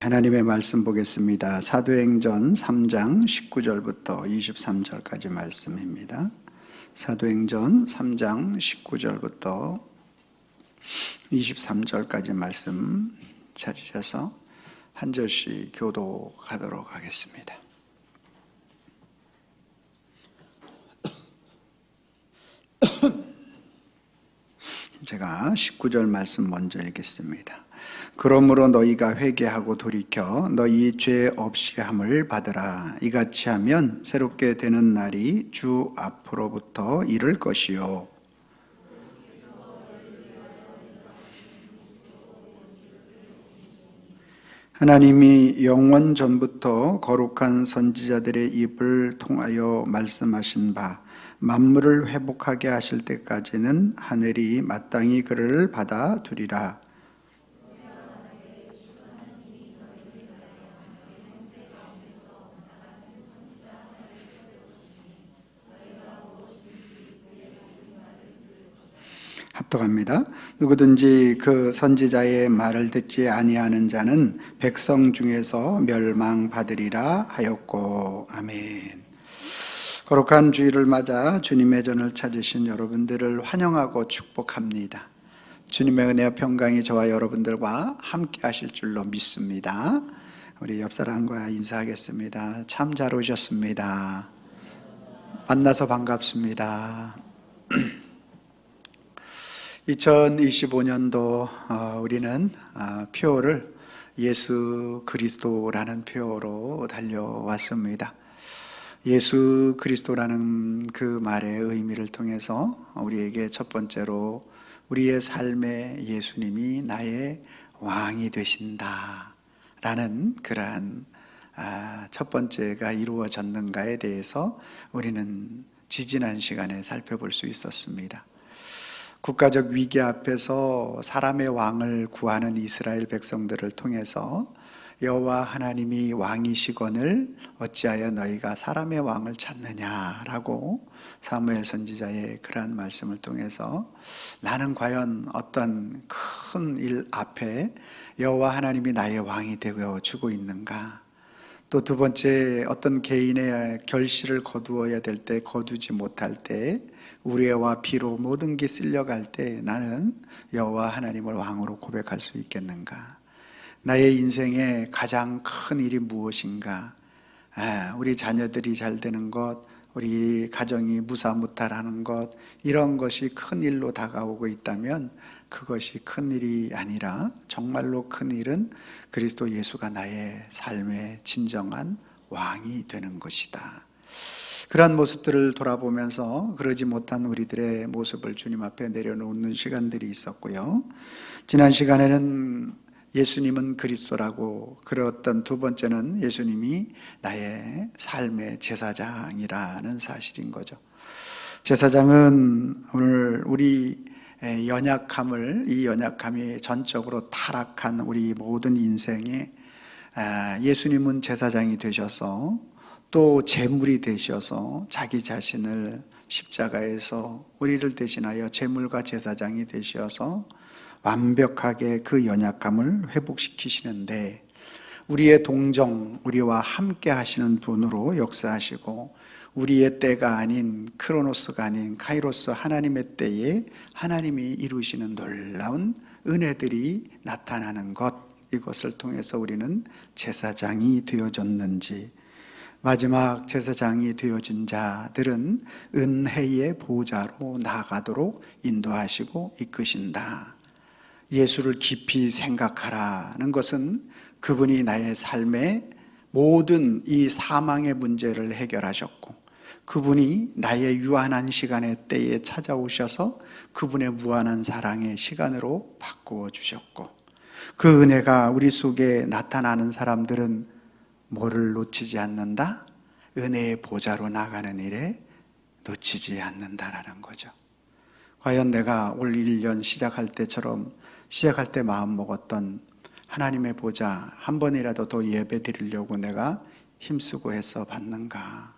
하나님의 말씀 보겠습니다. 사도행전 3장 19절부터 23절까지 말씀입니다. 사도행전 3장 19절부터 23절까지 말씀 찾으셔서 한 절씩 교독하도록 하겠습니다. 제가 19절 말씀 먼저 읽겠습니다. 그러므로 너희가 회개하고 돌이켜 너희 죄 없이 함을 받으라. 이같이 하면 새롭게 되는 날이 주 앞으로부터 이를 것이요. 하나님이 영원 전부터 거룩한 선지자들의 입을 통하여 말씀하신 바 만물을 회복하게 하실 때까지는 하늘이 마땅히 그를 받아두리라. 합독합니다. 누구든지 그 선지자의 말을 듣지 아니하는 자는 백성 중에서 멸망받으리라 하였고, 아멘. 거룩한 주일을 맞아 주님의 전을 찾으신 여러분들을 환영하고 축복합니다. 주님의 은혜와 평강이 저와 여러분들과 함께 하실 줄로 믿습니다. 우리 옆사람과 인사하겠습니다. 참 잘 오셨습니다. 만나서 반갑습니다. 2025년도 우리는 표어를 예수 그리스도라는 표어로 달려왔습니다. 예수 그리스도라는 그 말의 의미를 통해서 우리에게 첫 번째로 우리의 삶에 예수님이 나의 왕이 되신다 라는 그러한 첫 번째가 이루어졌는가에 대해서 우리는 지지난 시간에 살펴볼 수 있었습니다. 국가적 위기 앞에서 사람의 왕을 구하는 이스라엘 백성들을 통해서 여호와 하나님이 왕이시거늘 어찌하여 너희가 사람의 왕을 찾느냐라고 사무엘 선지자의 그러한 말씀을 통해서 나는 과연 어떤 큰 일 앞에 여호와 하나님이 나의 왕이 되어 주고 있는가, 또 두 번째 어떤 개인의 결실을 거두어야 될 때 거두지 못할 때 우레와 피로 모든 게 쓸려갈 때 나는 여호와 하나님을 왕으로 고백할 수 있겠는가, 나의 인생의 가장 큰 일이 무엇인가, 우리 자녀들이 잘 되는 것, 우리 가정이 무사무탈하는 것, 이런 것이 큰 일로 다가오고 있다면 그것이 큰 일이 아니라 정말로 큰 일은 그리스도 예수가 나의 삶의 진정한 왕이 되는 것이다. 그러한 모습들을 돌아보면서 그러지 못한 우리들의 모습을 주님 앞에 내려놓는 시간들이 있었고요. 지난 시간에는 예수님은 그리스도라고, 그랬던 두 번째는 예수님이 나의 삶의 제사장이라는 사실인 거죠. 제사장은 오늘 우리 연약함을, 이 연약함이 전적으로 타락한 우리 모든 인생에 예수님은 제사장이 되셔서 또 제물이 되셔서 자기 자신을 십자가에서 우리를 대신하여 제물과 제사장이 되셔서 완벽하게 그 연약함을 회복시키시는데, 우리의 동정, 우리와 함께 하시는 분으로 역사하시고 우리의 때가 아닌, 크로노스가 아닌 카이로스 하나님의 때에 하나님이 이루시는 놀라운 은혜들이 나타나는 것, 이것을 통해서 우리는 제사장이 되어졌는지, 마지막 제사장이 되어진 자들은 은혜의 보좌로 나아가도록 인도하시고 이끄신다. 예수를 깊이 생각하라는 것은 그분이 나의 삶의 모든 이 사망의 문제를 해결하셨고, 그분이 나의 유한한 시간의 때에 찾아오셔서 그분의 무한한 사랑의 시간으로 바꾸어 주셨고, 그 은혜가 우리 속에 나타나는 사람들은 뭐를 놓치지 않는다? 은혜의 보좌로 나가는 일에 놓치지 않는다라는 거죠. 과연 내가 올 1년 시작할 때처럼 시작할 때 마음 먹었던 하나님의 보좌 한 번이라도 더 예배 드리려고 내가 힘쓰고 해서 받는가?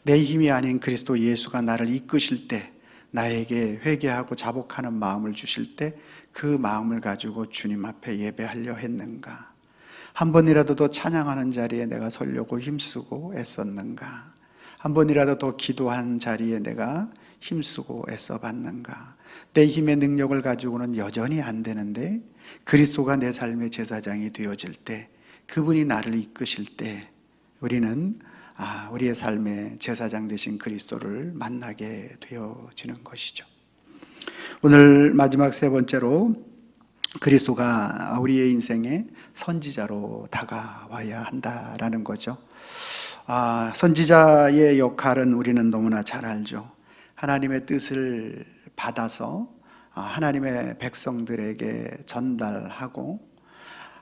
내 힘이 아닌 그리스도 예수가 나를 이끄실 때, 나에게 회개하고 자복하는 마음을 주실 때 그 마음을 가지고 주님 앞에 예배하려 했는가? 한 번이라도 더 찬양하는 자리에 내가 서려고 힘쓰고 애썼는가? 한 번이라도 더 기도한 자리에 내가 힘쓰고 애써봤는가? 내 힘의 능력을 가지고는 여전히 안 되는데 그리스도가 내 삶의 제사장이 되어질 때, 그분이 나를 이끄실 때 우리는 우리의 삶의 제사장 되신 그리스도를 만나게 되어지는 것이죠. 오늘 마지막 세 번째로, 그리스도가 우리의 인생의 선지자로 다가와야 한다라는 거죠. 선지자의 역할은 우리는 너무나 잘 알죠. 하나님의 뜻을 받아서 하나님의 백성들에게 전달하고,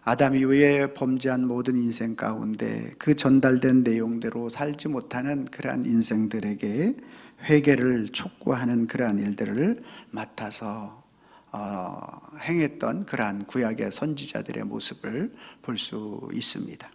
아담 이후에 범죄한 모든 인생 가운데 그 전달된 내용대로 살지 못하는 그러한 인생들에게 회개를 촉구하는 그러한 일들을 맡아서 행했던 그러한 구약의 선지자들의 모습을 볼 수 있습니다.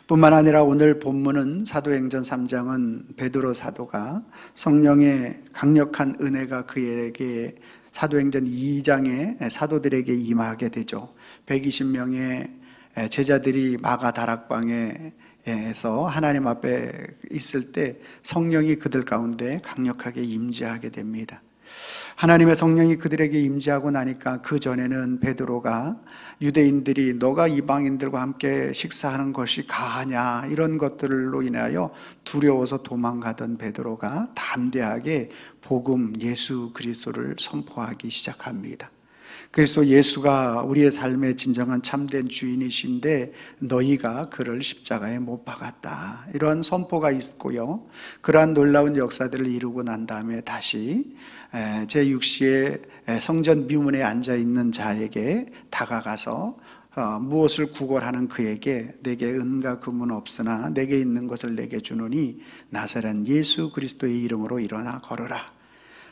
뿐만 아니라 오늘 본문은 사도행전 3장은 베드로 사도가 성령의 강력한 은혜가 그에게 사도행전 2장에 사도들에게 임하게 되죠. 120명의 제자들이 마가 다락방에서 하나님 앞에 있을 때 성령이 그들 가운데 강력하게 임재하게 됩니다. 하나님의 성령이 그들에게 임재하고 나니까 그 전에는 베드로가 유대인들이 너가 이방인들과 함께 식사하는 것이 가하냐 이런 것들로 인하여 두려워서 도망가던 베드로가 담대하게 복음 예수 그리스도를 선포하기 시작합니다. 그래서 예수가 우리의 삶의 진정한 참된 주인이신데 너희가 그를 십자가에 못 박았다, 이런 선포가 있고요. 그러한 놀라운 역사들을 이루고 난 다음에 다시 제6시에 성전 미문에 앉아있는 자에게 다가가서 무엇을 구걸하는 그에게 내게 은과 금은 없으나 내게 있는 것을 내게 주노니 나사렛 예수 그리스도의 이름으로 일어나 걸으라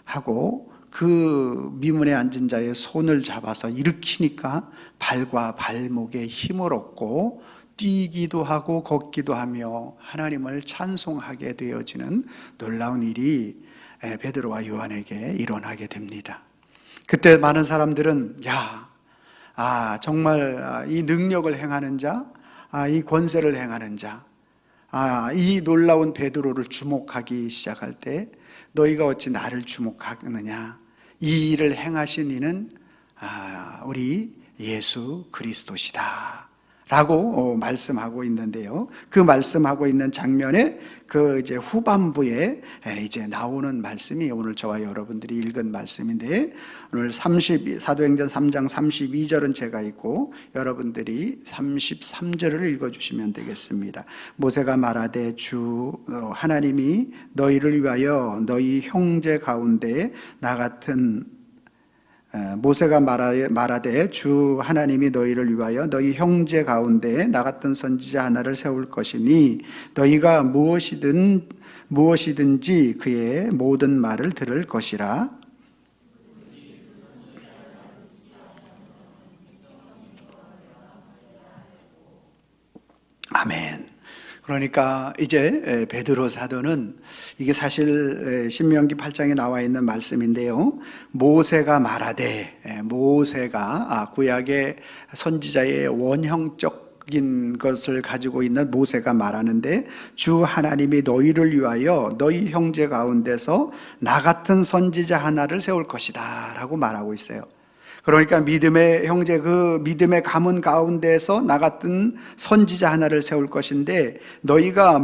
하고, 그 미문에 앉은 자의 손을 잡아서 일으키니까 발과 발목에 힘을 얻고 뛰기도 하고 걷기도 하며 하나님을 찬송하게 되어지는 놀라운 일이 베드로와 요한에게 일어나게 됩니다. 그때 많은 사람들은 정말 이 능력을 행하는 자, 이 권세를 행하는 자, 이 놀라운 베드로를 주목하기 시작할 때 너희가 어찌 나를 주목하느냐? 이 일을 행하신 이는 우리 예수 그리스도시다 라고 말씀하고 있는데요. 그 말씀하고 있는 장면에 그 이제 후반부에 이제 나오는 말씀이 오늘 저와 여러분들이 읽은 말씀인데, 오늘 사도행전 3장 32절은 제가 읽고 여러분들이 33절을 읽어주시면 되겠습니다. 모세가 말하되 주 하나님이 너희를 위하여 너희 형제 가운데 나 같은 모세가 말하되 주 하나님이 너희를 위하여 너희 형제 가운데 나 같은 선지자 하나를 세울 것이니 너희가 무엇이든지 그의 모든 말을 들을 것이라. 아멘. 그러니까 이제 베드로 사도는, 이게 사실 신명기 8장에 나와 있는 말씀인데요, 모세가 말하되, 모세가 구약의 선지자의 원형적인 것을 가지고 있는 모세가 말하는데, 주 하나님이 너희를 위하여 너희 형제 가운데서 나 같은 선지자 하나를 세울 것이다 라고 말하고 있어요. 그러니까 믿음의 형제, 그 믿음의 가문 가운데서 나 같은 선지자 하나를 세울 것인데 너희가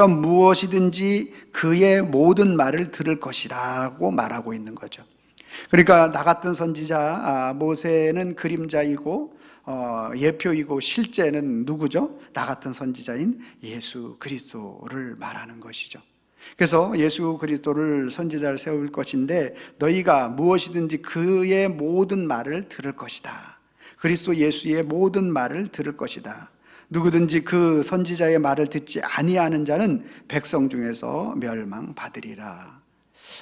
무엇이든지 그의 모든 말을 들을 것이라고 말하고 있는 거죠. 그러니까 나 같은 선지자, 모세는 그림자이고 예표이고 실제는 누구죠? 나 같은 선지자인 예수 그리스도를 말하는 것이죠. 그래서 예수 그리스도를 선지자를 세울 것인데 너희가 무엇이든지 그의 모든 말을 들을 것이다. 그리스도 예수의 모든 말을 들을 것이다. 누구든지 그 선지자의 말을 듣지 아니하는 자는 백성 중에서 멸망받으리라.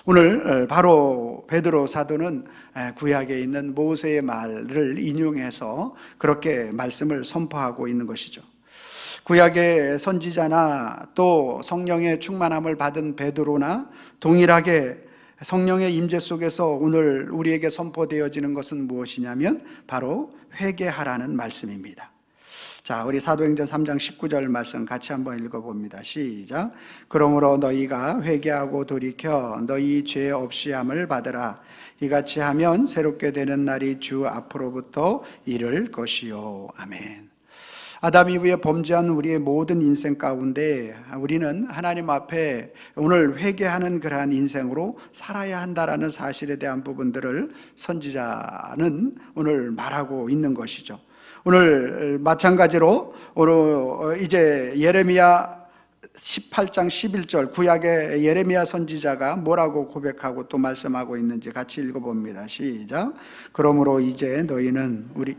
오늘 바로 베드로 사도는 구약에 있는 모세의 말을 인용해서 그렇게 말씀을 선포하고 있는 것이죠. 구약의 선지자나 또 성령의 충만함을 받은 베드로나 동일하게 성령의 임재 속에서 오늘 우리에게 선포되어지는 것은 무엇이냐면 바로 회개하라는 말씀입니다. 자, 우리 사도행전 3장 19절 말씀 같이 한번 읽어봅니다. 시작. 그러므로 너희가 회개하고 돌이켜 너희 죄 없이함을 받으라. 이같이 하면 새롭게 되는 날이 주 앞으로부터 이를 것이요. 아멘. 아담 이후에 범죄한 우리의 모든 인생 가운데 우리는 하나님 앞에 오늘 회개하는 그러한 인생으로 살아야 한다라는 사실에 대한 부분들을 선지자는 오늘 말하고 있는 것이죠. 오늘 마찬가지로 오늘 이제 예레미야 18장 11절 구약의 예레미야 선지자가 뭐라고 고백하고 또 말씀하고 있는지 같이 읽어봅니다. 시작. 그러므로 이제 너희는 우리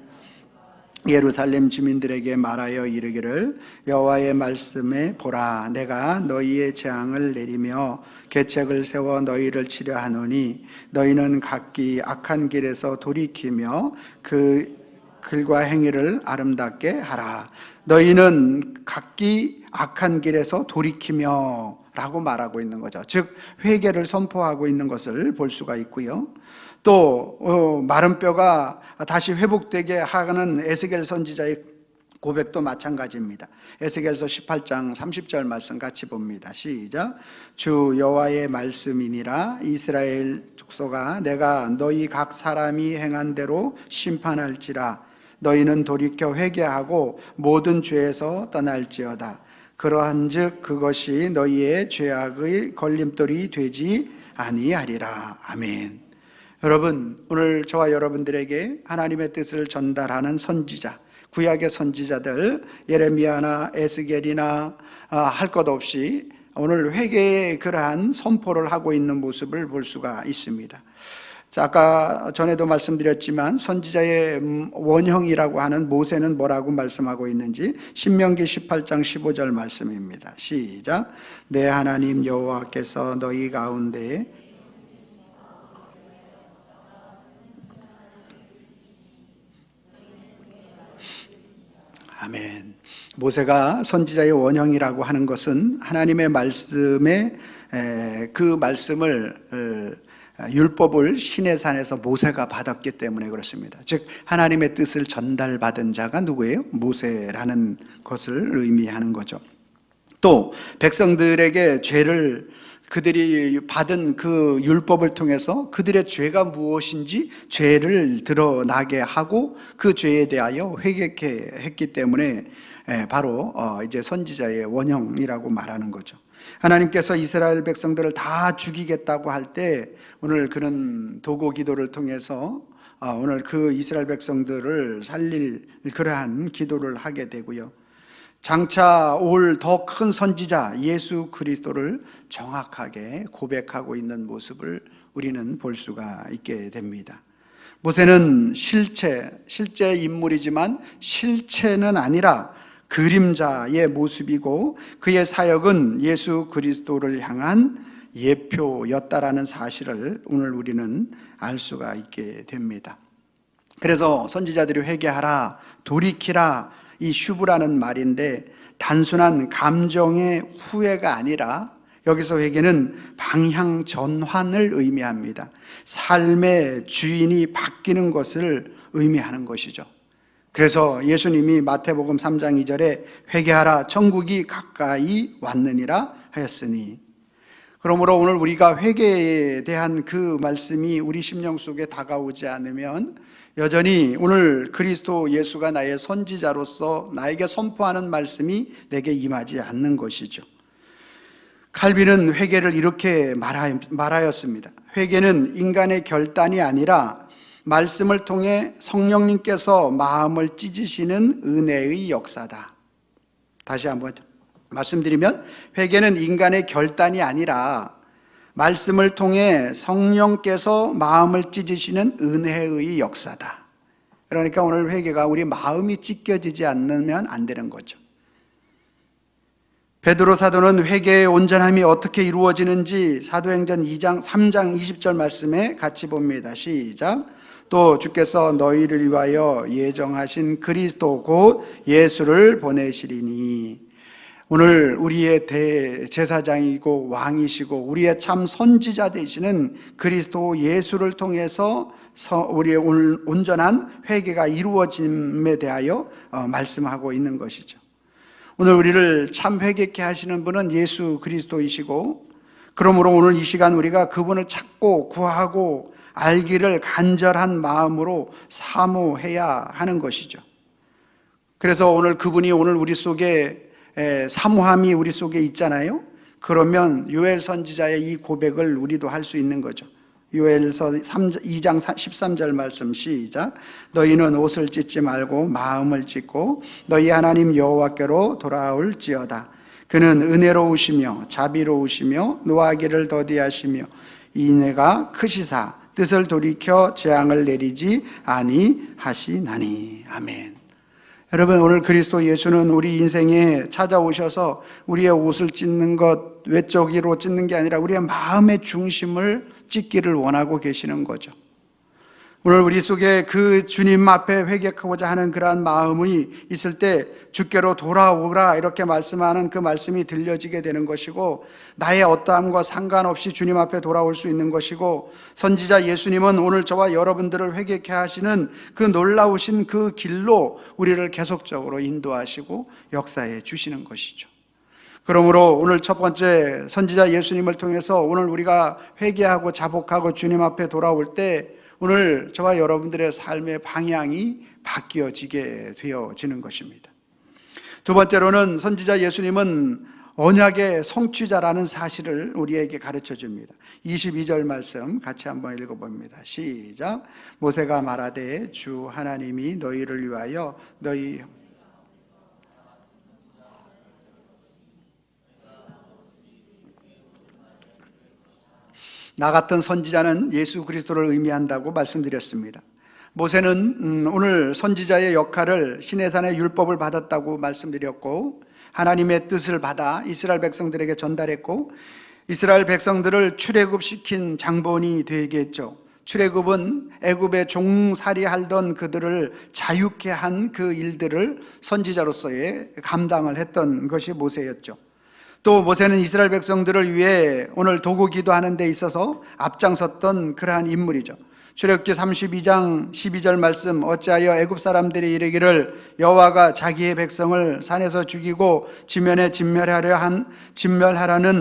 예루살렘 주민들에게 말하여 이르기를 여호와의 말씀에 보라, 내가 너희의 재앙을 내리며 계책을 세워 너희를 치려 하노니 너희는 각기 악한 길에서 돌이키며 그 글과 행위를 아름답게 하라. 너희는 각기 악한 길에서 돌이키며 라고 말하고 있는 거죠. 즉 회개를 선포하고 있는 것을 볼 수가 있고요. 또 마른 뼈가 다시 회복되게 하는 에스겔 선지자의 고백도 마찬가지입니다. 에스겔서 18장 30절 말씀 같이 봅니다. 시작. 주 여호와의 말씀이니라. 이스라엘 족속아, 내가 너희 각 사람이 행한 대로 심판할지라. 너희는 돌이켜 회개하고 모든 죄에서 떠날지어다. 그러한즉 그것이 너희의 죄악의 걸림돌이 되지 아니하리라. 아멘. 여러분, 오늘 저와 여러분들에게 하나님의 뜻을 전달하는 선지자, 구약의 선지자들 예레미야나 에스겔이나 할 것 없이 오늘 회개의 그러한 선포를 하고 있는 모습을 볼 수가 있습니다. 자, 아까 전에도 말씀드렸지만 선지자의 원형이라고 하는 모세는 뭐라고 말씀하고 있는지 신명기 18장 15절 말씀입니다. 시작. 내 하나님 여호와께서 너희 가운데 아멘. 모세가 선지자의 원형이라고 하는 것은 하나님의 말씀에 그 말씀을 율법을 시내산에서 모세가 받았기 때문에 그렇습니다. 즉 하나님의 뜻을 전달받은 자가 누구예요? 모세라는 것을 의미하는 거죠. 또 백성들에게 죄를 그들이 받은 그 율법을 통해서 그들의 죄가 무엇인지 죄를 드러나게 하고 그 죄에 대하여 회개케 했기 때문에 바로 이제 선지자의 원형이라고 말하는 거죠. 하나님께서 이스라엘 백성들을 다 죽이겠다고 할 때 오늘 그런 도고 기도를 통해서 오늘 그 이스라엘 백성들을 살릴 그러한 기도를 하게 되고요. 장차 올 더 큰 선지자 예수 그리스도를 정확하게 고백하고 있는 모습을 우리는 볼 수가 있게 됩니다. 모세는 실제 인물이지만 실체는 아니라 그림자의 모습이고 그의 사역은 예수 그리스도를 향한 예표였다라는 사실을 오늘 우리는 알 수가 있게 됩니다. 그래서 선지자들이 회개하라, 돌이키라, 이 슈브라는 말인데 단순한 감정의 후회가 아니라 여기서 회개는 방향 전환을 의미합니다. 삶의 주인이 바뀌는 것을 의미하는 것이죠. 그래서 예수님이 마태복음 3장 2절에 회개하라 천국이 가까이 왔느니라 하였으니, 그러므로 오늘 우리가 회개에 대한 그 말씀이 우리 심령 속에 다가오지 않으면 여전히 오늘 그리스도 예수가 나의 선지자로서 나에게 선포하는 말씀이 내게 임하지 않는 것이죠. 칼빈은 회개를 이렇게 말하였습니다. 회개는 인간의 결단이 아니라 말씀을 통해 성령님께서 마음을 찢으시는 은혜의 역사다. 다시 한번 말씀드리면 회개는 인간의 결단이 아니라 말씀을 통해 성령께서 마음을 찢으시는 은혜의 역사다. 그러니까 오늘 회개가 우리 마음이 찢겨지지 않으면 안 되는 거죠. 베드로 사도는 회개의 온전함이 어떻게 이루어지는지 사도행전 3장 20절 말씀에 같이 봅니다. 시작. 또 주께서 너희를 위하여 예정하신 그리스도 곧 예수를 보내시리니. 오늘 우리의 대제사장이고 왕이시고 우리의 참 선지자 되시는 그리스도 예수를 통해서 우리의 온전한 회개가 이루어짐에 대하여 말씀하고 있는 것이죠. 오늘 우리를 참 회개케 하시는 분은 예수 그리스도이시고, 그러므로 오늘 이 시간 우리가 그분을 찾고 구하고 알기를 간절한 마음으로 사모해야 하는 것이죠. 그래서 오늘 그분이 오늘 우리 속에 사모함이 우리 속에 있잖아요. 그러면 요엘 선지자의 이 고백을 우리도 할 수 있는 거죠. 요엘서 2장 13절 말씀 시작. 너희는 옷을 찢지 말고 마음을 찢고 너희 하나님 여호와께로 돌아올지어다. 그는 은혜로우시며 자비로우시며 노하기를 더디하시며 인애가 크시사 뜻을 돌이켜 재앙을 내리지 아니하시나니. 아멘. 여러분, 오늘 그리스도 예수는 우리 인생에 찾아오셔서 우리의 옷을 찢는 것, 외적으로 찢는 게 아니라 우리의 마음의 중심을 찢기를 원하고 계시는 거죠. 오늘 우리 속에 그 주님 앞에 회개하고자 하는 그러한 마음이 있을 때 주께로 돌아오라 이렇게 말씀하는 그 말씀이 들려지게 되는 것이고, 나의 어떠함과 상관없이 주님 앞에 돌아올 수 있는 것이고, 선지자 예수님은 오늘 저와 여러분들을 회개케 하시는 그 놀라우신 그 길로 우리를 계속적으로 인도하시고 역사해 주시는 것이죠. 그러므로 오늘 첫 번째 선지자 예수님을 통해서 오늘 우리가 회개하고 자복하고 주님 앞에 돌아올 때 오늘 저와 여러분들의 삶의 방향이 바뀌어지게 되어지는 것입니다. 두 번째로는 선지자 예수님은 언약의 성취자라는 사실을 우리에게 가르쳐 줍니다. 22절 말씀 같이 한번 읽어봅니다. 시작. 모세가 말하되 주 하나님이 너희를 위하여 너희 나 같은 선지자는 예수 그리스도를 의미한다고 말씀드렸습니다. 모세는 오늘 선지자의 역할을 시내산의 율법을 받았다고 말씀드렸고, 하나님의 뜻을 받아 이스라엘 백성들에게 전달했고, 이스라엘 백성들을 출애굽시킨 장본이 되게 했죠. 출애굽은 애굽에 종살이 하던 그들을 자유케 한 그 일들을 선지자로서의 감당을 했던 것이 모세였죠. 또 모세는 이스라엘 백성들을 위해 오늘 도구 기도하는 데 있어서 앞장섰던 그러한 인물이죠. 출애굽기 32장 12절 말씀, 어찌하여 애굽 사람들이 이르기를 여호와가 자기의 백성을 산에서 죽이고 지면에 진멸하라는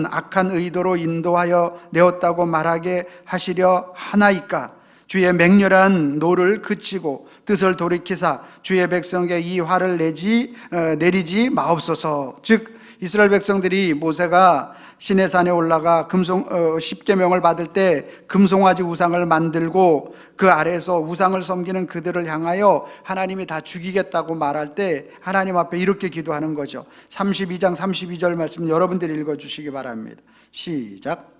악한 의도로 인도하여 내었다고 말하게 하시려 하나이까. 주의 맹렬한 노를 그치고 뜻을 돌이키사 주의 백성에게 이 화를 내리지 마옵소서. 즉 이스라엘 백성들이 모세가 시내산에 올라가 십계명을 받을 때 금송아지 우상을 만들고 그 아래에서 우상을 섬기는 그들을 향하여 하나님이 다 죽이겠다고 말할 때 하나님 앞에 이렇게 기도하는 거죠. 32장 32절 말씀 여러분들이 읽어주시기 바랍니다. 시작.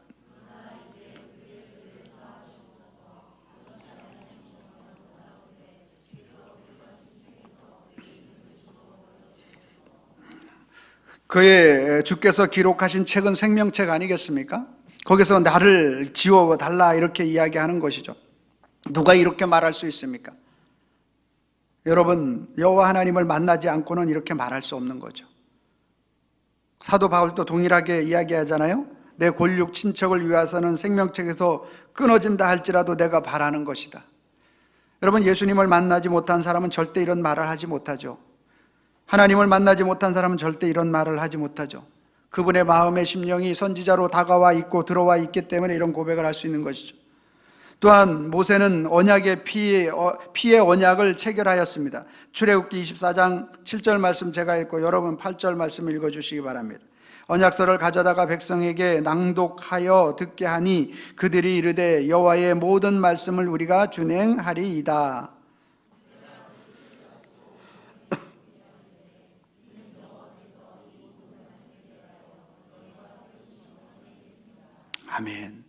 그의 주께서 기록하신 책은 생명책 아니겠습니까? 거기서 나를 지워달라 이렇게 이야기하는 것이죠. 누가 이렇게 말할 수 있습니까? 여러분, 여호와 하나님을 만나지 않고는 이렇게 말할 수 없는 거죠. 사도 바울도 동일하게 이야기하잖아요. 내 골육 친척을 위해서는 생명책에서 끊어진다 할지라도 내가 바라는 것이다. 여러분, 예수님을 만나지 못한 사람은 절대 이런 말을 하지 못하죠. 하나님을 만나지 못한 사람은 절대 이런 말을 하지 못하죠. 그분의 마음의 심령이 선지자로 다가와 있고 들어와 있기 때문에 이런 고백을 할 수 있는 것이죠. 또한 모세는 언약의 피의 언약을 체결하였습니다. 출애굽기 24장 7절 말씀 제가 읽고 여러분 8절 말씀 읽어주시기 바랍니다. 언약서를 가져다가 백성에게 낭독하여 듣게 하니 그들이 이르되 여호와의 모든 말씀을 우리가 준행하리이다. 아멘.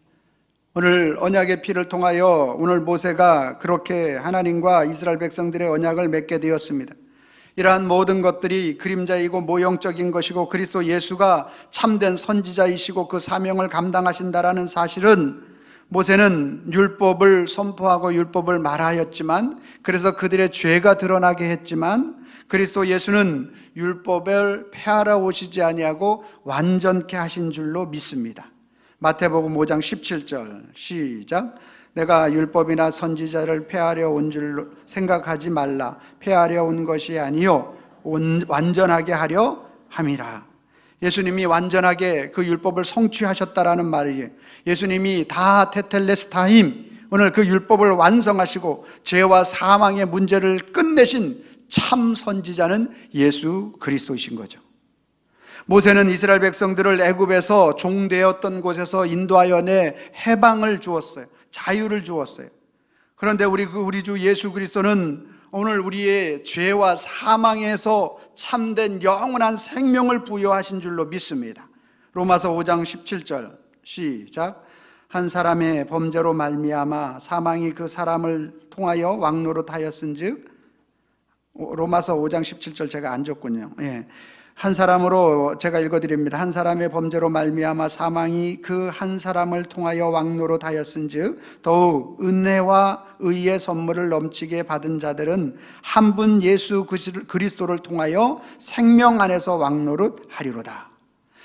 오늘 언약의 피를 통하여 오늘 모세가 그렇게 하나님과 이스라엘 백성들의 언약을 맺게 되었습니다. 이러한 모든 것들이 그림자이고 모형적인 것이고 그리스도 예수가 참된 선지자이시고 그 사명을 감당하신다라는 사실은 모세는 율법을 선포하고 율법을 말하였지만, 그래서 그들의 죄가 드러나게 했지만, 그리스도 예수는 율법을 폐하러 오시지 아니하고 완전케 하신 줄로 믿습니다. 마태복음 5장 17절 시작. 내가 율법이나 선지자를 폐하려 온 줄로 생각하지 말라. 폐하려 온 것이 아니요 완전하게 하려 함이라. 예수님이 완전하게 그 율법을 성취하셨다라는 말이에요. 예수님이 다 테텔레스타임, 오늘 그 율법을 완성하시고 죄와 사망의 문제를 끝내신 참 선지자는 예수 그리스도이신 거죠. 모세는 이스라엘 백성들을 애굽에서 종되었던 곳에서 인도하여 내 해방을 주었어요. 자유를 주었어요. 그런데 우리 주 예수 그리스도는 오늘 우리의 죄와 사망에서 참된 영원한 생명을 부여하신 줄로 믿습니다. 로마서 5장 17절 시작. 한 사람의 범죄로 말미암아 사망이 그 사람을 통하여 왕노릇하였은즉, 로마서 5장 17절 제가 안 줬군요. 한 사람으로 제가 읽어드립니다. 한 사람의 범죄로 말미암아 사망이 그 한 사람을 통하여 왕노릇하였은즉 더욱 은혜와 의의 선물을 넘치게 받은 자들은 한 분 예수 그리스도를 통하여 생명 안에서 왕노릇하리로다.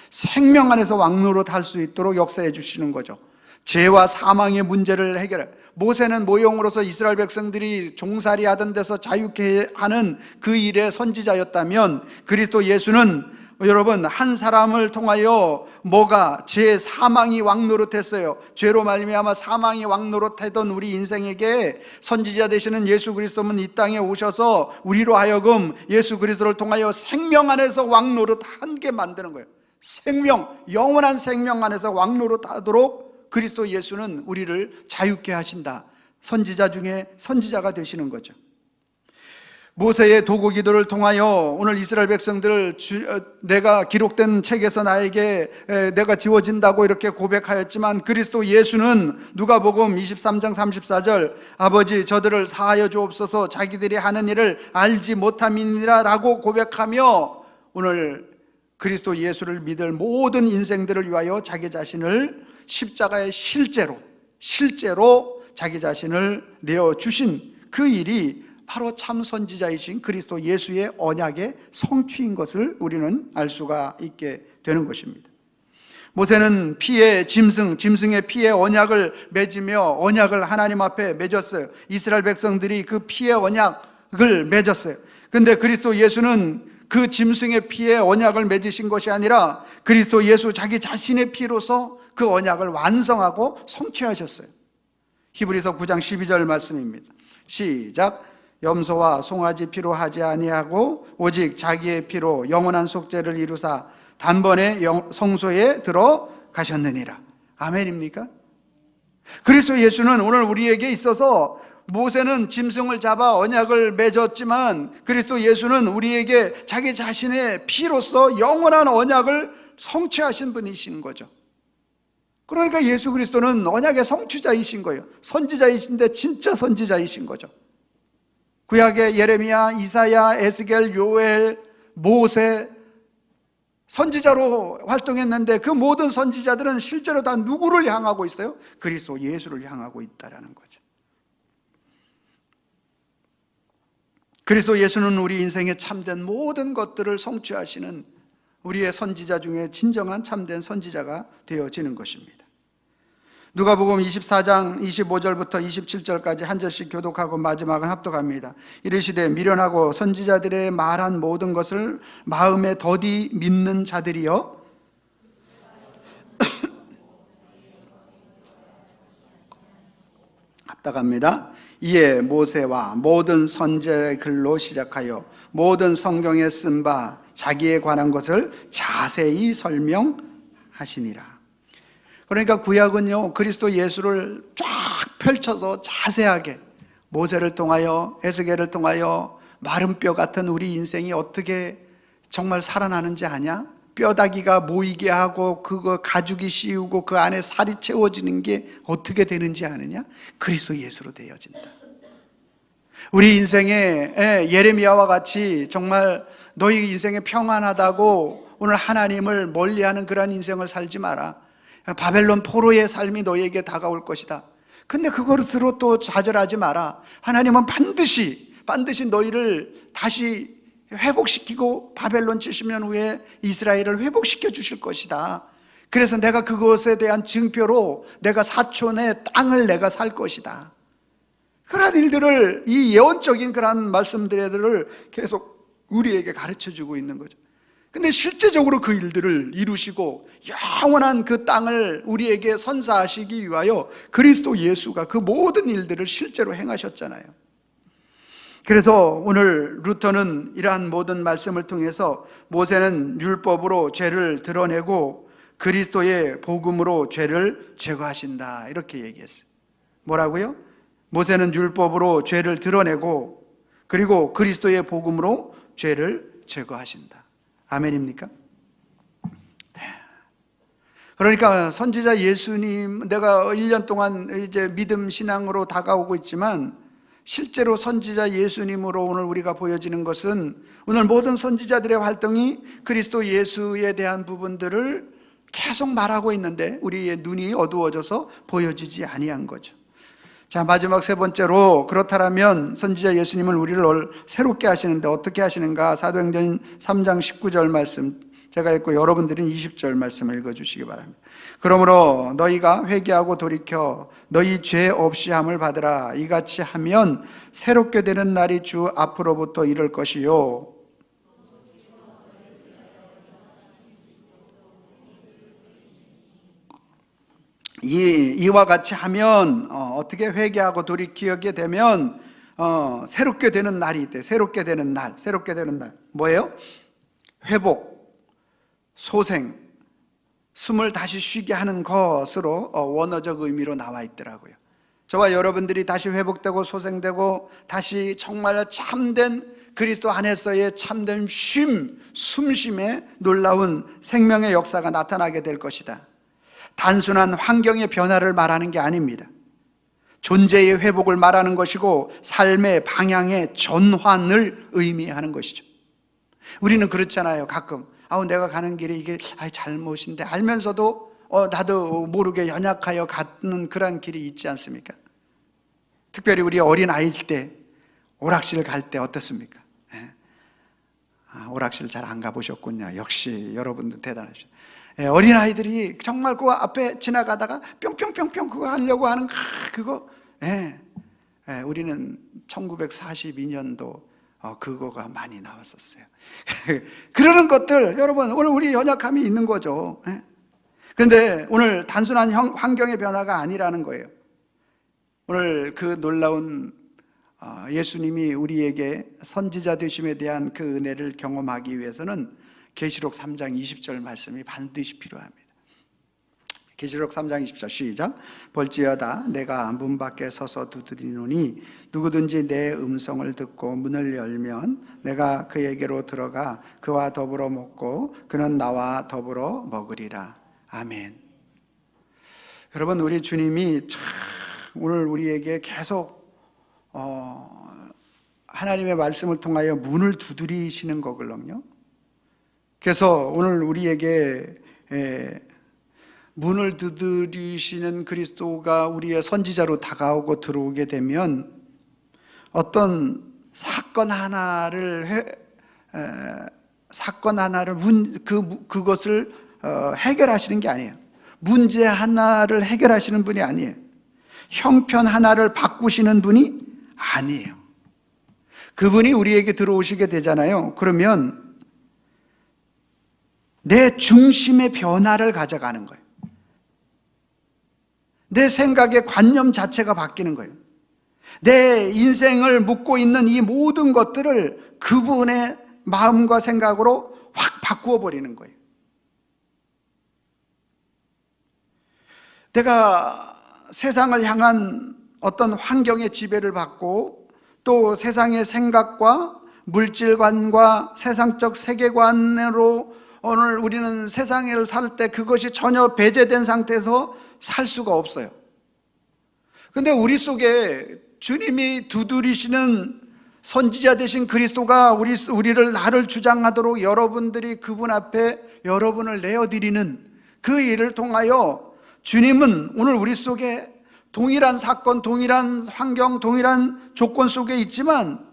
생명 안에서 왕노릇할 수 있도록 역사해 주시는 거죠. 죄와 사망의 문제를 해결해. 모세는 모형으로서 이스라엘 백성들이 종살이 하던 데서 자유케 하는 그 일의 선지자였다면, 그리스도 예수는 여러분 한 사람을 통하여 뭐가 죄 사망이 왕노릇했어요. 죄로 말미암아 사망이 왕노릇하던 우리 인생에게 선지자 되시는 예수 그리스도는 이 땅에 오셔서 우리로 하여금 예수 그리스도를 통하여 생명 안에서 왕노릇하게 만드는 거예요. 생명, 영원한 생명 안에서 왕노릇하도록 그리스도 예수는 우리를 자유케 하신다. 선지자 중에 선지자가 되시는 거죠. 모세의 도구 기도를 통하여 오늘 이스라엘 백성들을 내가 기록된 책에서 나에게 내가 지워진다고 이렇게 고백하였지만, 그리스도 예수는 누가복음 23장 34절 아버지 저들을 사하여 주옵소서 자기들이 하는 일을 알지 못함이니라 라고 고백하며 오늘 그리스도 예수를 믿을 모든 인생들을 위하여 자기 자신을 십자가의 실제로 자기 자신을 내어주신 그 일이 바로 참 선지자이신 그리스도 예수의 언약의 성취인 것을 우리는 알 수가 있게 되는 것입니다. 모세는 피의 짐승의 피의 언약을 맺으며 언약을 하나님 앞에 맺었어요. 이스라엘 백성들이 그 피의 언약을 맺었어요. 근데 그리스도 예수는 그 짐승의 피의 언약을 맺으신 것이 아니라 그리스도 예수 자기 자신의 피로서 그 언약을 완성하고 성취하셨어요. 히브리서 9장 12절 말씀입니다. 시작. 염소와 송아지 피로 하지 아니하고 오직 자기의 피로 영원한 속죄를 이루사 단번에 성소에 들어가셨느니라. 아멘입니까? 그리스도 예수는 오늘 우리에게 있어서 모세는 짐승을 잡아 언약을 맺었지만 그리스도 예수는 우리에게 자기 자신의 피로서 영원한 언약을 성취하신 분이신 거죠. 그러니까 예수 그리스도는 언약의 성취자이신 거예요. 선지자이신데 진짜 선지자이신 거죠. 구약의 예레미야, 이사야, 에스겔, 요엘, 모세 선지자로 활동했는데 그 모든 선지자들은 실제로 다 누구를 향하고 있어요? 그리스도 예수를 향하고 있다라는 거죠. 그리스도 예수는 우리 인생에 참된 모든 것들을 성취하시는 우리의 선지자 중에 진정한 참된 선지자가 되어지는 것입니다. 누가복음 24장 25절부터 27절까지 한 절씩 교독하고 마지막은 합독합니다. 이르시되 미련하고 선지자들의 말한 모든 것을 마음에 더디 믿는 자들이여 합독합니다. 이에 모세와 모든 선지자의 글로 시작하여 모든 성경에 쓴 바 자기에 관한 것을 자세히 설명하시니라. 그러니까 구약은요 그리스도 예수를 쫙 펼쳐서 자세하게 모세를 통하여 에스겔을 통하여 마른 뼈 같은 우리 인생이 어떻게 정말 살아나는지 아냐? 뼈다귀가 모이게 하고 그거 가죽이 씌우고 그 안에 살이 채워지는 게 어떻게 되는지 아느냐? 그리스도 예수로 되어진다. 우리 인생에 예레미야와 같이 정말 너희 인생에 평안하다고 오늘 하나님을 멀리하는 그런 인생을 살지 마라. 바벨론 포로의 삶이 너희에게 다가올 것이다. 근데 그것으로 또 좌절하지 마라. 하나님은 반드시 너희를 다시 회복시키고 바벨론 70년 후에 이스라엘을 회복시켜 주실 것이다. 그래서 내가 그것에 대한 증표로 내가 사촌의 땅을 내가 살 것이다. 그러한 일들을, 이 예언적인 그러한 말씀들을 계속 우리에게 가르쳐 주고 있는 거죠. 근데 실제적으로 그 일들을 이루시고 영원한 그 땅을 우리에게 선사하시기 위하여 그리스도 예수가 그 모든 일들을 실제로 행하셨잖아요. 그래서 오늘 루터는 이러한 모든 말씀을 통해서 모세는 율법으로 죄를 드러내고 그리스도의 복음으로 죄를 제거하신다, 이렇게 얘기했어요. 뭐라고요? 모세는 율법으로 죄를 드러내고 그리고 그리스도의 복음으로 죄를 제거하신다. 아멘입니까? 그러니까 선지자 예수님, 내가 1년 동안 이제 믿음 신앙으로 다가오고 있지만 실제로 선지자 예수님으로 오늘 우리가 보여지는 것은, 오늘 모든 선지자들의 활동이 그리스도 예수에 대한 부분들을 계속 말하고 있는데 우리의 눈이 어두워져서 보여지지 아니한 거죠. 자, 마지막 세 번째로, 그렇다면 선지자 예수님은 우리를 새롭게 하시는데 어떻게 하시는가? 사도행전 3장 19절 말씀 제가 읽고 여러분들은 20절 말씀을 읽어주시기 바랍니다. 그러므로 너희가 회개하고 돌이켜 너희 죄 없이 함을 받으라. 이같이 하면 새롭게 되는 날이 주 앞으로부터 이를 것이요. 이와 같이 하면 어떻게 회개하고 돌이키게 되면 새롭게 되는 날이 있대. 새롭게 되는 날. 뭐예요? 회복, 소생, 숨을 다시 쉬게 하는 것으로 원어적 의미로 나와 있더라고요. 저와 여러분들이 다시 회복되고 소생되고 다시 정말 참된 그리스도 안에서의 참된 숨쉼의 놀라운 생명의 역사가 나타나게 될 것이다. 단순한 환경의 변화를 말하는 게 아닙니다. 존재의 회복을 말하는 것이고 삶의 방향의 전환을 의미하는 것이죠. 우리는 그렇잖아요. 가끔 내가 가는 길이 이게 잘못인데 알면서도 나도 모르게 연약하여 가는 그런 길이 있지 않습니까? 특별히 우리 어린 아이일 때 오락실 갈 때 어떻습니까? 오락실 잘 안 가보셨군요. 역시 여러분들 대단하시죠. 어린아이들이 정말 그 앞에 지나가다가 뿅뿅뿅뿅 그거 하려고 하는 그거, 우리는 1942년도 그거가 많이 나왔었어요. 그러는 것들, 여러분, 오늘 우리 연약함이 있는 거죠. 그런데 오늘 단순한 환경의 변화가 아니라는 거예요. 오늘 그 놀라운 예수님이 우리에게 선지자 되심에 대한 그 은혜를 경험하기 위해서는 계시록 3장 20절 말씀이 반드시 필요합니다. 계시록 3장 20절 시작. 볼지어다 내가 문 밖에 서서 두드리노니 누구든지 내 음성을 듣고 문을 열면 내가 그에게로 들어가 그와 더불어 먹고 그는 나와 더불어 먹으리라. 아멘. 여러분, 우리 주님이 참 오늘 우리에게 계속 하나님의 말씀을 통하여 문을 두드리시는 거거든요. 그래서 오늘 우리에게 문을 두드리시는 그리스도가 우리의 선지자로 다가오고 들어오게 되면 어떤 사건 하나를 그것을 해결하시는 게 아니에요. 문제 하나를 해결하시는 분이 아니에요. 형편 하나를 바꾸시는 분이 아니에요. 그분이 우리에게 들어오시게 되잖아요. 그러면 내 중심의 변화를 가져가는 거예요. 내 생각의 관념 자체가 바뀌는 거예요. 내 인생을 묻고 있는 이 모든 것들을 그분의 마음과 생각으로 확 바꾸어 버리는 거예요. 내가 세상을 향한 어떤 환경의 지배를 받고 또 세상의 생각과 물질관과 세상적 세계관으로 오늘 우리는 세상을 살 때 그것이 전혀 배제된 상태에서 살 수가 없어요. 근데 우리 속에 주님이 두드리시는 선지자 되신 그리스도가 나를 주장하도록 여러분들이 그분 앞에 여러분을 내어드리는 그 일을 통하여 주님은 오늘 우리 속에 동일한 사건, 동일한 환경, 동일한 조건 속에 있지만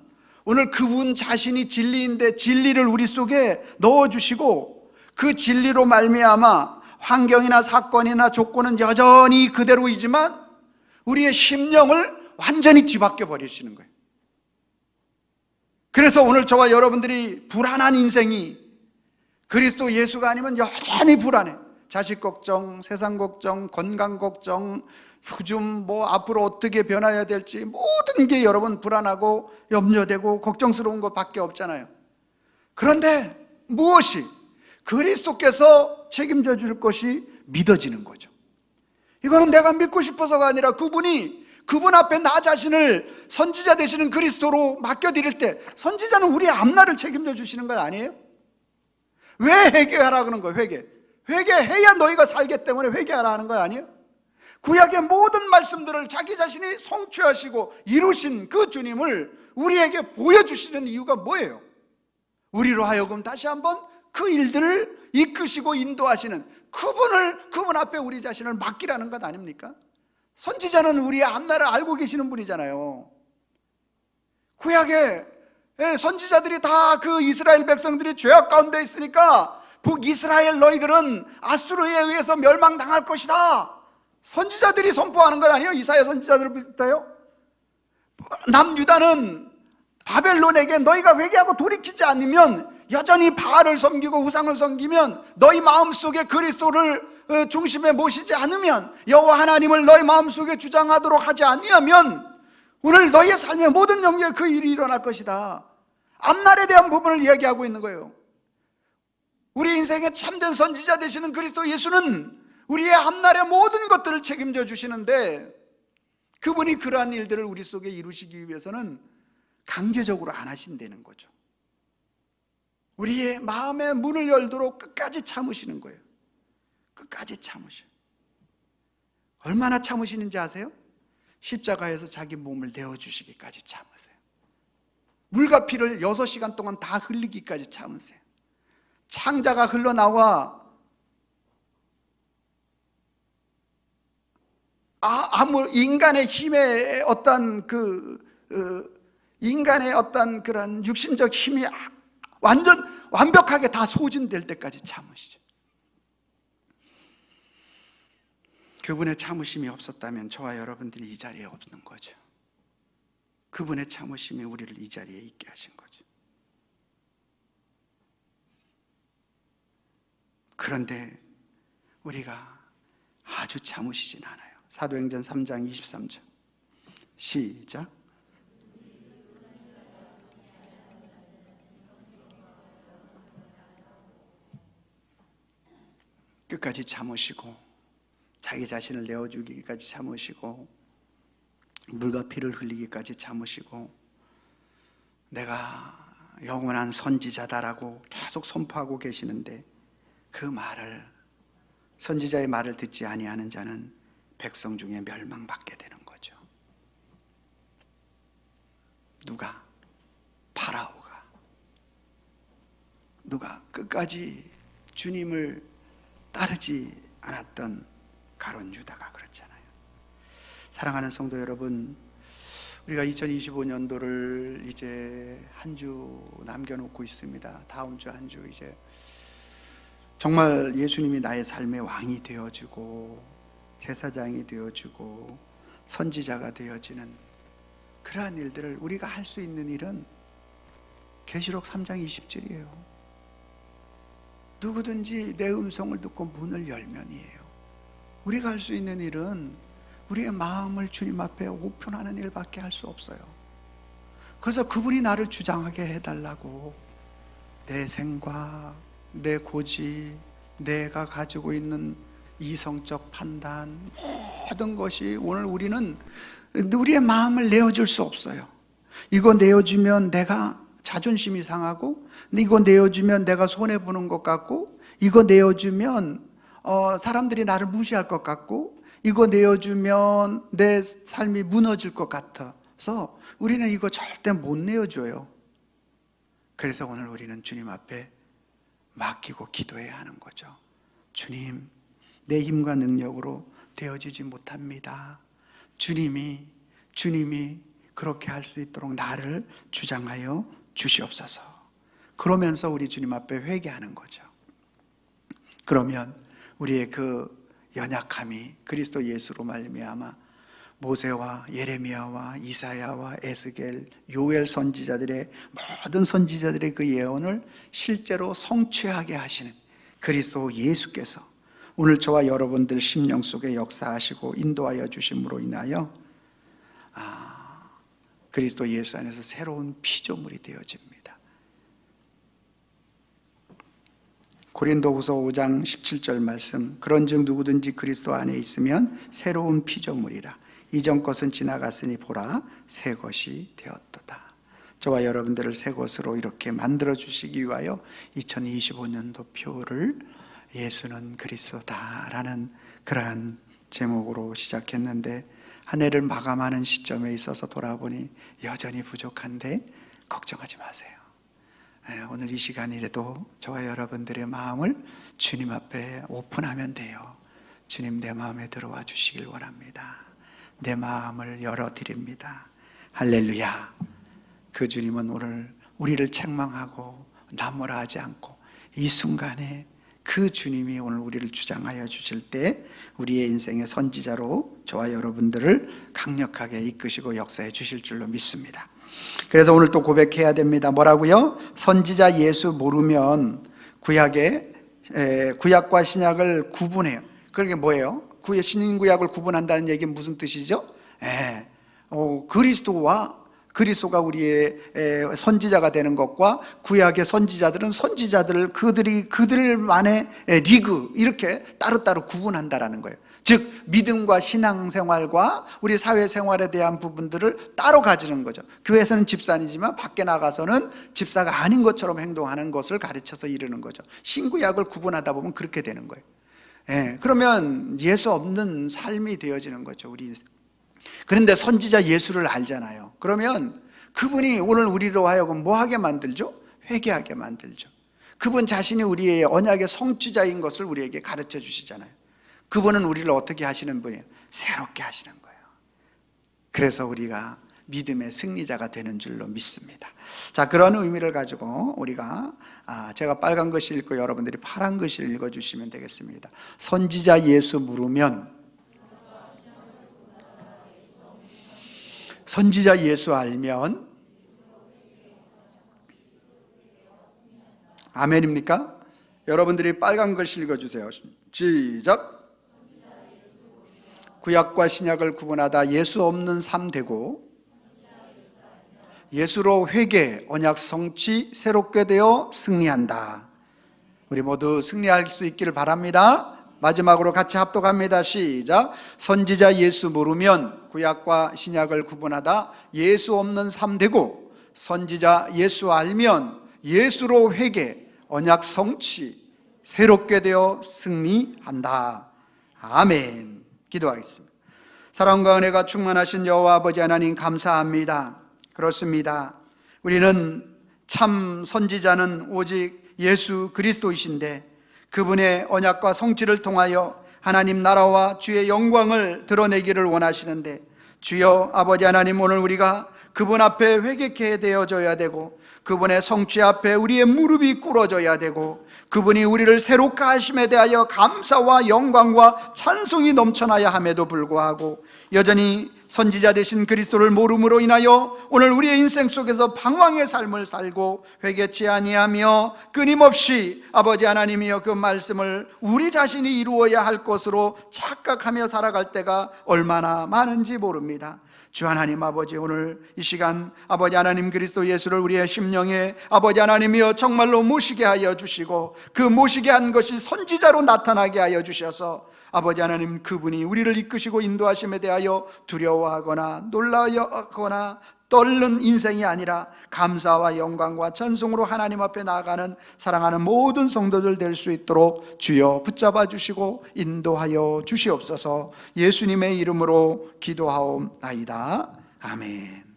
오늘 그분 자신이 진리인데 진리를 우리 속에 넣어주시고 그 진리로 말미암아 환경이나 사건이나 조건은 여전히 그대로이지만 우리의 심령을 완전히 뒤바뀌어 버리시는 거예요. 그래서 오늘 저와 여러분들이 불안한 인생이 그리스도 예수가 아니면 여전히 불안해. 자식 걱정, 세상 걱정, 건강 걱정, 요즘 앞으로 어떻게 변화해야 될지 모든 게 여러분 불안하고 염려되고 걱정스러운 것밖에 없잖아요. 그런데 무엇이 그리스도께서 책임져 줄 것이 믿어지는 거죠. 이거는 내가 믿고 싶어서가 아니라 그분 앞에 나 자신을 선지자 되시는 그리스도로 맡겨드릴 때 선지자는 우리의 앞날을 책임져 주시는 건 아니에요? 왜 회개하라 그러는 거예요? 회개해야 너희가 살기 때문에 회개하라 하는 거 아니에요? 구약의 모든 말씀들을 자기 자신이 성취하시고 이루신 그 주님을 우리에게 보여주시는 이유가 뭐예요? 우리로 하여금 다시 한번 그 일들을 이끄시고 인도하시는 그분 앞에 우리 자신을 맡기라는 것 아닙니까? 선지자는 우리의 앞날을 알고 계시는 분이잖아요. 구약의 선지자들이 다 그 이스라엘 백성들이 죄악 가운데 있으니까 북이스라엘 너희들은 아수르에 의해서 멸망당할 것이다, 선지자들이 선포하는 것 아니에요? 이사야 선지자들을 비슷해요. 남유다는 바벨론에게 너희가 회개하고 돌이키지 않으면, 여전히 바알을 섬기고 우상을 섬기면, 너희 마음속에 그리스도를 중심에 모시지 않으면, 여호와 하나님을 너희 마음속에 주장하도록 하지 아니하면 오늘 너희의 삶의 모든 영역에 그 일이 일어날 것이다. 앞날에 대한 부분을 이야기하고 있는 거예요. 우리 인생의 참된 선지자 되시는 그리스도 예수는 우리의 앞날의 모든 것들을 책임져 주시는데, 그분이 그러한 일들을 우리 속에 이루시기 위해서는 강제적으로 안 하신다는 거죠. 우리의 마음의 문을 열도록 끝까지 참으시는 거예요. 끝까지 참으셔요. 얼마나 참으시는지 아세요? 십자가에서 자기 몸을 내어주시기까지 참으세요. 물과 피를 6시간 동안 다 흘리기까지 참으세요. 창자가 흘러나와 아무 인간의 힘의 어떤 인간의 어떤 그런 육신적 힘이 완벽하게 다 소진될 때까지 참으시죠. 그분의 참으심이 없었다면 저와 여러분들이 이 자리에 없는 거죠. 그분의 참으심이 우리를 이 자리에 있게 하신 거죠. 그런데 우리가 아주 참으시진 않아요. 사도행전 3장 23절 시작. 끝까지 참으시고 자기 자신을 내어주기까지 참으시고 물과 피를 흘리기까지 참으시고 내가 영원한 선지자다라고 계속 선포하고 계시는데, 그 말을, 선지자의 말을 듣지 아니하는 자는 백성 중에 멸망받게 되는 거죠. 누가? 파라오가. 누가? 끝까지 주님을 따르지 않았던 가룟 유다가 그렇잖아요. 사랑하는 성도 여러분, 우리가 2025년도를 이제 한 주 남겨놓고 있습니다. 다음 주 한 주 이제 정말 예수님이 나의 삶의 왕이 되어주고 제사장이 되어주고 선지자가 되어지는 그러한 일들을 우리가 할 수 있는 일은 계시록 3장 20절이에요. 누구든지 내 음성을 듣고 문을 열면이에요. 우리가 할 수 있는 일은 우리의 마음을 주님 앞에 오픈하는 일밖에 할 수 없어요. 그래서 그분이 나를 주장하게 해달라고 내 생각, 내 고집, 내가 가지고 있는 이성적 판단, 모든 것이 오늘 우리는 우리의 마음을 내어줄 수 없어요. 이거 내어주면 내가 자존심이 상하고, 이거 내어주면 내가 손해보는 것 같고, 이거 내어주면 사람들이 나를 무시할 것 같고, 이거 내어주면 내 삶이 무너질 것 같아서 우리는 이거 절대 못 내어줘요. 그래서 오늘 우리는 주님 앞에 맡기고 기도해야 하는 거죠. 주님, 내 힘과 능력으로 되어지지 못합니다. 주님이 그렇게 할 수 있도록 나를 주장하여 주시옵소서. 그러면서 우리 주님 앞에 회개하는 거죠. 그러면 우리의 그 연약함이 그리스도 예수로 말미암아 모세와 예레미야와 이사야와 에스겔, 요엘 선지자들의 모든 선지자들의 그 예언을 실제로 성취하게 하시는 그리스도 예수께서 오늘 저와 여러분들 심령 속에 역사하시고 인도하여 주심으로 인하여 그리스도 예수 안에서 새로운 피조물이 되어집니다. 고린도후서 5장 17절 말씀, 그런즉 누구든지 그리스도 안에 있으면 새로운 피조물이라. 이전 것은 지나갔으니 보라 새 것이 되었도다. 저와 여러분들을 새 것으로 이렇게 만들어 주시기 위하여 2025년도 표를 예수는 그리스도다라는 그러한 제목으로 시작했는데, 한 해를 마감하는 시점에 있어서 돌아보니 여전히 부족한데 걱정하지 마세요. 오늘 이 시간이라도 저와 여러분들의 마음을 주님 앞에 오픈하면 돼요. 주님, 내 마음에 들어와 주시길 원합니다. 내 마음을 열어드립니다. 할렐루야. 그 주님은 오늘 우리를 책망하고 나무라 하지 않고 이 순간에 그 주님이 오늘 우리를 주장하여 주실 때 우리의 인생의 선지자로 저와 여러분들을 강력하게 이끄시고 역사해 주실 줄로 믿습니다. 그래서 오늘 또 고백해야 됩니다. 뭐라고요? 선지자 예수 모르면 구약과 신약을 구분해요. 그게 뭐예요? 신구약을 구분한다는 얘기는 무슨 뜻이죠? 그리스도가 우리의 선지자가 되는 것과 구약의 선지자들은 그들만의 리그, 이렇게 따로따로 구분한다라는 거예요. 즉 믿음과 신앙생활과 우리 사회생활에 대한 부분들을 따로 가지는 거죠. 교회에서는 집사이지만 밖에 나가서는 집사가 아닌 것처럼 행동하는 것을 가르쳐서 이르는 거죠. 신구약을 구분하다 보면 그렇게 되는 거예요. 그러면 예수 없는 삶이 되어지는 거죠. 그런데 선지자 예수를 알잖아요. 그러면 그분이 오늘 우리로 하여금 뭐하게 만들죠? 회개하게 만들죠. 그분 자신이 우리의 언약의 성취자인 것을 우리에게 가르쳐 주시잖아요. 그분은 우리를 어떻게 하시는 분이에요? 새롭게 하시는 거예요. 그래서 우리가 믿음의 승리자가 되는 줄로 믿습니다. 자, 그런 의미를 가지고 우리가 제가 빨간 글씨 읽고 여러분들이 파란 글씨를 읽어주시면 되겠습니다. 선지자 예수 물으면, 선지자 예수 알면, 아멘입니까? 여러분들이 빨간 글씨 읽어주세요. 시작. 구약과 신약을 구분하다 예수 없는 삶 되고 예수로 회개, 언약 성취, 새롭게 되어 승리한다. 우리 모두 승리할 수 있기를 바랍니다. 마지막으로 같이 합독합니다. 시작. 선지자 예수 모르면 구약과 신약을 구분하다 예수 없는 삶 되고, 선지자 예수 알면 예수로 회개, 언약 성취, 새롭게 되어 승리한다. 아멘. 기도하겠습니다. 사랑과 은혜가 충만하신 여호와 아버지 하나님, 감사합니다. 그렇습니다. 우리는 참 선지자는 오직 예수 그리스도이신데 그분의 언약과 성취를 통하여 하나님 나라와 주의 영광을 드러내기를 원하시는데, 주여 아버지 하나님, 오늘 우리가 그분 앞에 회개케 되어져야 되고 그분의 성취 앞에 우리의 무릎이 꿇어져야 되고 그분이 우리를 새롭게 하심에 대하여 감사와 영광과 찬송이 넘쳐나야 함에도 불구하고 여전히 선지자 되신 그리스도를 모름으로 인하여 오늘 우리의 인생 속에서 방황의 삶을 살고 회개치 아니하며 끊임없이 아버지 하나님이여 그 말씀을 우리 자신이 이루어야 할 것으로 착각하며 살아갈 때가 얼마나 많은지 모릅니다. 주 하나님 아버지, 오늘 이 시간 아버지 하나님 그리스도 예수를 우리의 심령에 아버지 하나님이여 정말로 모시게 하여 주시고 그 모시게 한 것이 선지자로 나타나게 하여 주셔서 아버지 하나님 그분이 우리를 이끄시고 인도하심에 대하여 두려워하거나 놀라거나 떨는 인생이 아니라 감사와 영광과 찬송으로 하나님 앞에 나아가는 사랑하는 모든 성도들 될 수 있도록 주여 붙잡아 주시고 인도하여 주시옵소서. 예수님의 이름으로 기도하옵나이다. 아멘.